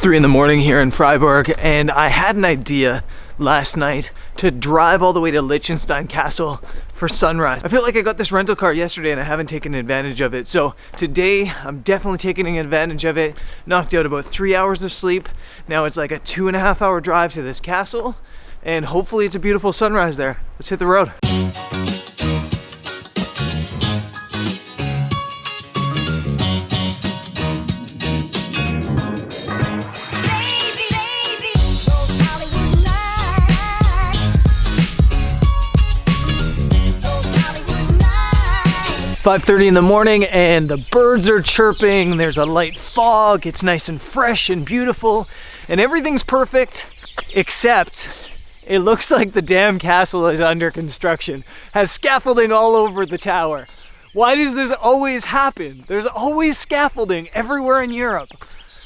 3 in the morning here in Freiburg, and I had an idea last night to drive all the way to Lichtenstein Castle for sunrise. I feel like I got this rental car yesterday and I haven't taken advantage of it. So today I'm definitely taking advantage of it. Knocked out about 3 hours of sleep. Now it's like a 2.5 hour drive to this castle, and hopefully it's a beautiful sunrise there. Let's hit the road. 5:30 in the morning and the birds are chirping. There's a light fog. It's nice and fresh and beautiful and everything's perfect, except it looks like the damn castle is under construction. Has scaffolding all over the tower. Why does this always happen? There's always scaffolding everywhere in Europe.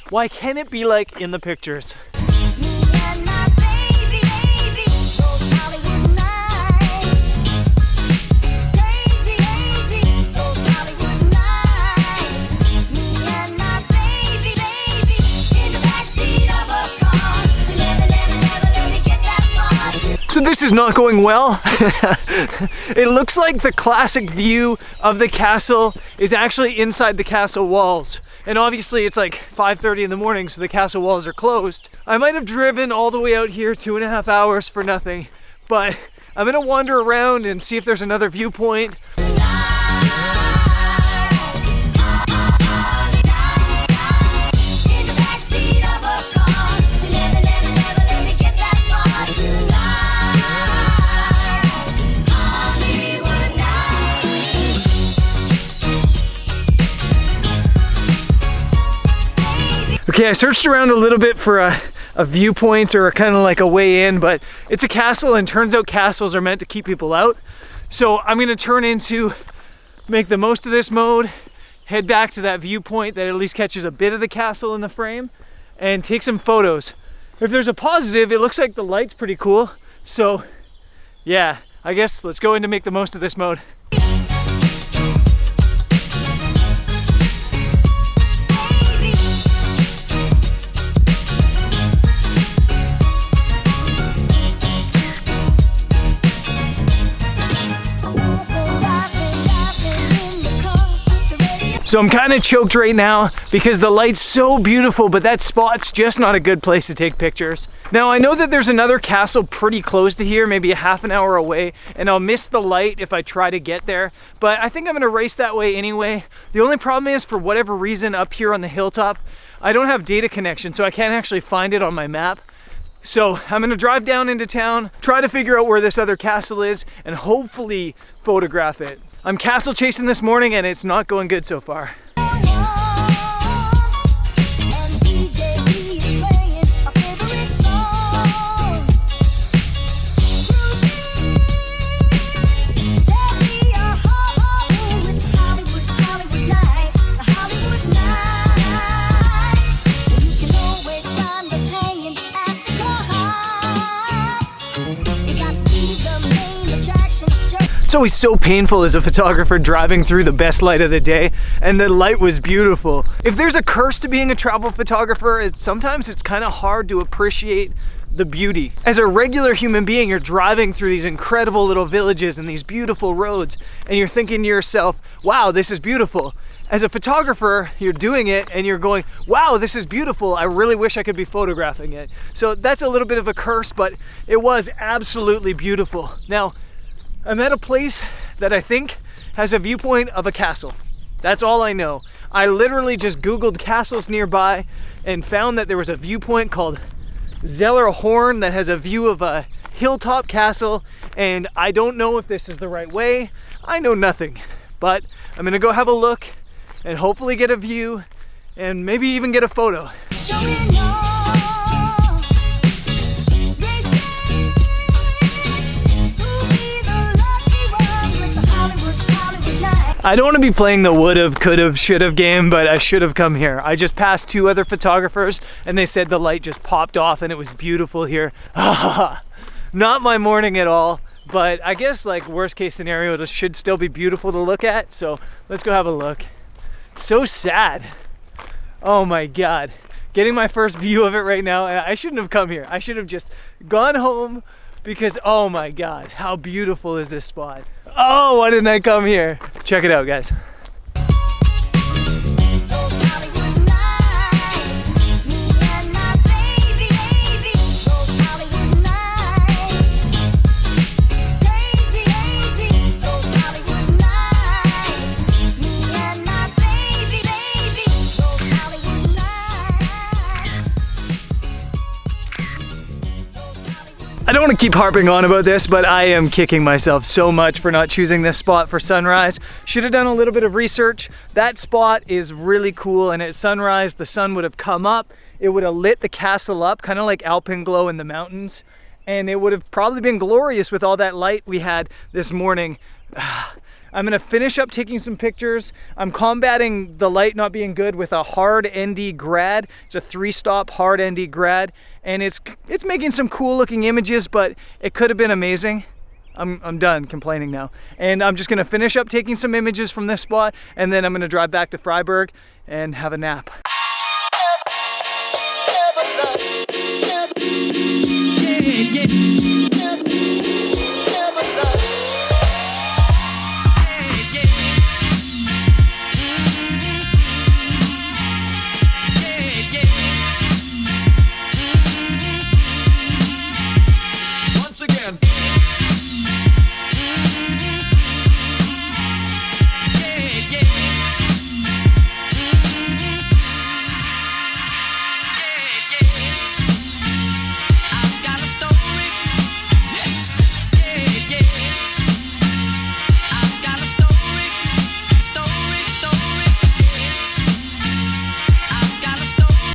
Why can't it be like in the pictures? So this is not going well. It looks like the classic view of the castle is actually inside the castle walls. And obviously it's like 5:30 in the morning, so the castle walls are closed. I might have driven all the way out here 2.5 hours for nothing, but I'm gonna wander around and see if there's another viewpoint. Okay, I searched around a little bit for a viewpoint or kind of like a way in, but it's a castle and turns out castles are meant to keep people out. So I'm gonna turn into, make the most of this mode, head back to that viewpoint that at least catches a bit of the castle in the frame and take some photos. If there's a positive, it looks like the light's pretty cool. So yeah, I guess let's go in to make the most of this mode. So I'm kind of choked right now because the light's so beautiful, but that spot's just not a good place to take pictures. Now I know that there's another castle pretty close to here, maybe a half an hour away, and I'll miss the light if I try to get there, but I think I'm gonna race that way anyway. The only problem is, for whatever reason up here on the hilltop, I don't have data connection, so I can't actually find it on my map. So I'm gonna drive down into town, try to figure out where this other castle is, and hopefully photograph it. I'm castle chasing this morning and it's not going good so far. It's always so painful as a photographer driving through the best light of the day, and the light was beautiful. If there's a curse to being a travel photographer, sometimes it's kind of hard to appreciate the beauty. As a regular human being, you're driving through these incredible little villages and these beautiful roads, and you're thinking to yourself, wow, this is beautiful. As a photographer, you're doing it and you're going, wow, this is beautiful. I really wish I could be photographing it. So that's a little bit of a curse, but it was absolutely beautiful. Now, I'm at a place that I think has a viewpoint of a castle. That's all I know. I literally just Googled castles nearby and found that there was a viewpoint called Zellerhorn that has a view of a hilltop castle, and I don't know if this is the right way. I know nothing, but I'm gonna go have a look and hopefully get a view and maybe even get a photo. I don't want to be playing the would've, could've, should've game, but I should have come here. I just passed 2 other photographers and they said the light just popped off and it was beautiful here. Not my morning at all, but I guess like worst case scenario, it should still be beautiful to look at. So let's go have a look. So sad. Oh my God. getting my first view of it right now. And I shouldn't have come here. I should have just gone home because, oh my God, how beautiful is this spot? Oh, why didn't I come here? Check it out, guys. I don't want to keep harping on about this, but I am kicking myself so much for not choosing this spot for sunrise. Should have done a little bit of research. That spot is really cool, and at sunrise, the sun would have come up. It would have lit the castle up, kind of like alpenglow in the mountains, and it would have probably been glorious with all that light we had this morning. I'm gonna finish up taking some pictures. I'm combating the light not being good with a hard ND grad. It's a 3-stop hard ND grad, and it's making some cool looking images, but it could have been amazing. I'm done complaining now. And I'm just gonna finish up taking some images from this spot, and then I'm gonna drive back to Freiburg and have a nap.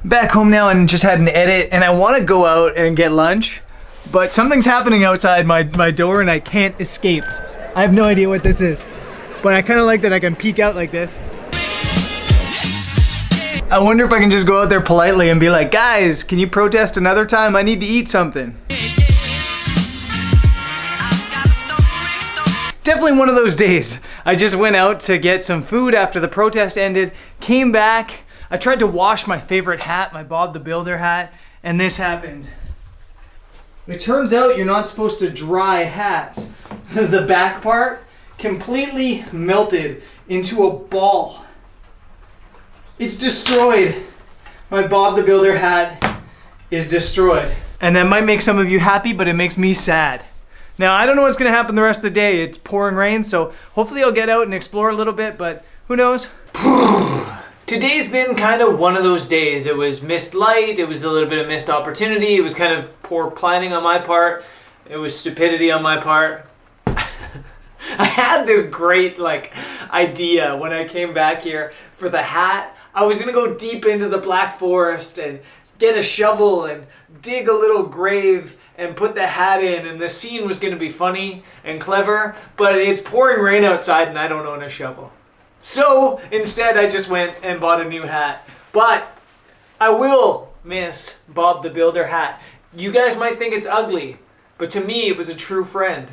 Back home now and just had an edit, and I want to go out and get lunch, but something's happening outside my door and I can't escape. I have no idea what this is, but I kind of like that I can peek out like this. I wonder if I can just go out there politely and be like, guys, can you protest another time? I need to eat something. Definitely one of those days. I just went out to get some food after the protest ended, came back. I tried to wash my favorite hat, my Bob the Builder hat, and this happened. It turns out you're not supposed to dry hats. The back part completely melted into a ball. It's destroyed. My Bob the Builder hat is destroyed. And that might make some of you happy, but it makes me sad. Now, I don't know what's gonna happen the rest of the day. It's pouring rain, so hopefully I'll get out and explore a little bit, but who knows? Today's been kind of one of those days. It was missed light, it was a little bit of missed opportunity, it was kind of poor planning on my part, it was stupidity on my part. I had this great idea when I came back here for the hat. I was gonna go deep into the Black Forest and get a shovel and dig a little grave and put the hat in, and the scene was gonna be funny and clever, but it's pouring rain outside and I don't own a shovel. So instead I just went and bought a new hat. But I will miss Bob the Builder hat. You guys might think it's ugly, but to me it was a true friend.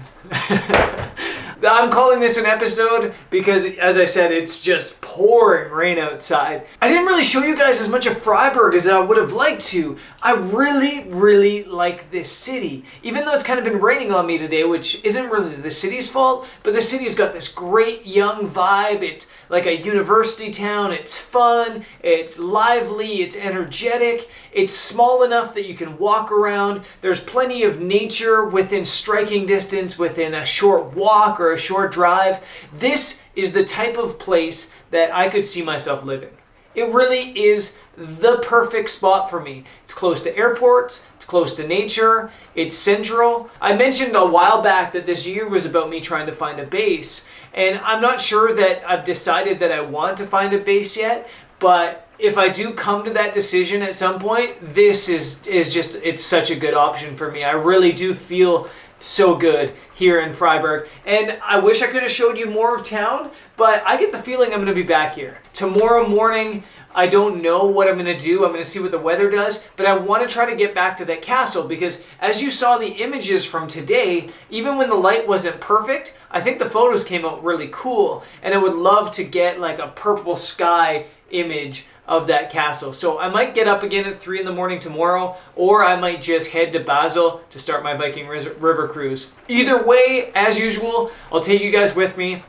I'm calling this an episode because, as I said, it's just pouring rain outside. I didn't really show you guys as much of Freiburg as I would have liked to. I really like this city. Even though it's kind of been raining on me today, which isn't really the city's fault, but the city's got this great young vibe. It's like a university town. It's fun, it's lively, it's energetic. It's small enough that you can walk around. There's plenty of nature within striking distance, within a short walk or a short drive. This is the type of place that I could see myself living. It really is the perfect spot for me. It's close to airports, it's close to nature, it's central. I mentioned a while back that this year was about me trying to find a base, and I'm not sure that I've decided that I want to find a base yet, but if I do come to that decision at some point, this is just, it's such a good option for me. I really do feel so good here in Freiburg, and I wish I could have showed you more of town, but I get the feeling I'm going to be back here. Tomorrow morning, I don't know what I'm going to do. I'm going to see what the weather does, but I want to try to get back to that castle because as you saw the images from today, even when the light wasn't perfect, I think the photos came out really cool, and I would love to get like a purple sky image of that castle. So I might get up again at 3 in the morning tomorrow, or I might just head to Basel to start my Viking River cruise. Either way, as usual, I'll take you guys with me.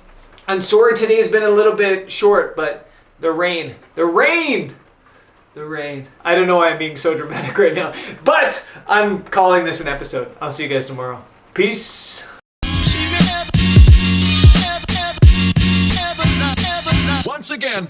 I'm sorry today has been a little bit short, but the rain. I don't know why I'm being so dramatic right now, but I'm calling this an episode. I'll see you guys tomorrow. Peace. Once again.